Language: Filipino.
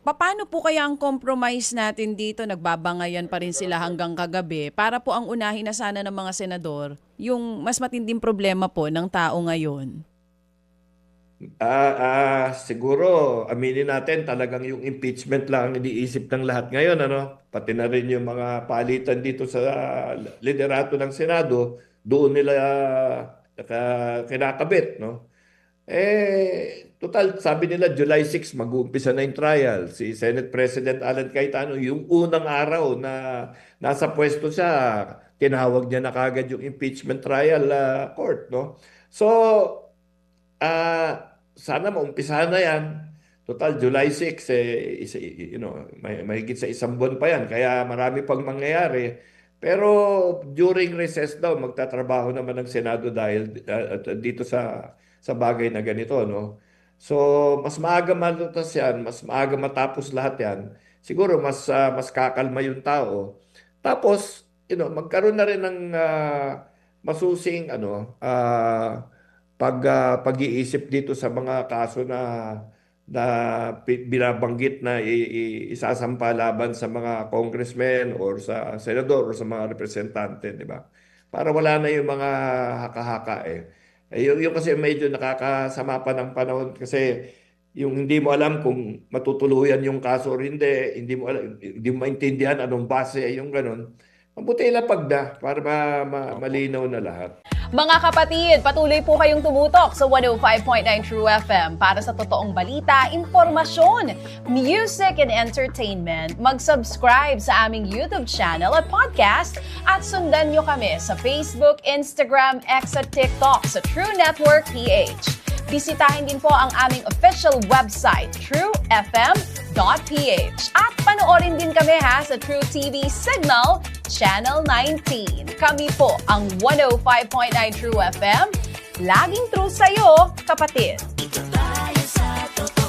Paano po kaya ang compromise natin dito? Nagbabangayan pa rin sila hanggang kagabi para po ang unahin na sana ng mga senador yung mas matinding problema po ng tao ngayon. Siguro, aminin natin talagang yung impeachment lang ang iniisip ng lahat ngayon, ano? Pati na rin yung mga palitan dito sa liderato ng Senado, doon nila kinakabit, no? Total, sabi nila July 6 mag-uumpisa na yung trial. Si Senate President Alan Cayetano, yung unang araw na nasa pwesto siya, tinawag niya na kagad yung impeachment trial court, no? So, sana maumpisahan na yan. Total, July 6, mahigit sa isang buwan pa yan. Kaya marami pang mangyayari. Pero during recess daw, magtatrabaho naman ng Senado dahil dito sa bagay na ganito, no? So, mas maaga malutas yan, mas maaga matapos lahat yan. Siguro mas kakalma yung tao. Tapos, magkaroon na rin ng masusing pag-iisip dito sa mga kaso na binabanggit na isasampa laban sa mga congressmen or sa senador or sa mga representante, di ba? Para wala na yung mga haka-haka eh. Yung kasi medyo nakakasama pa ng panahon kasi yung hindi mo alam kung matutuluyan yung kaso or hindi mo alam, hindi mo maintindihan anong base, yung ganun. Mabuti ilapag na para malinaw na lahat. Mga kapatid, patuloy po kayong tumutok sa 105.9 True FM para sa totoong balita, impormasyon, music, and entertainment. Mag-subscribe sa aming YouTube channel at podcast at sundan nyo kami sa Facebook, Instagram, X at TikTok sa True Network PH. Bisitahin din po ang aming official website, truefm.ph. At panoorin din kami sa True TV Signal, Channel 19. Kami po ang 105.9 True FM. Laging true sa'yo, kapatid. Ito tayo sa totoo.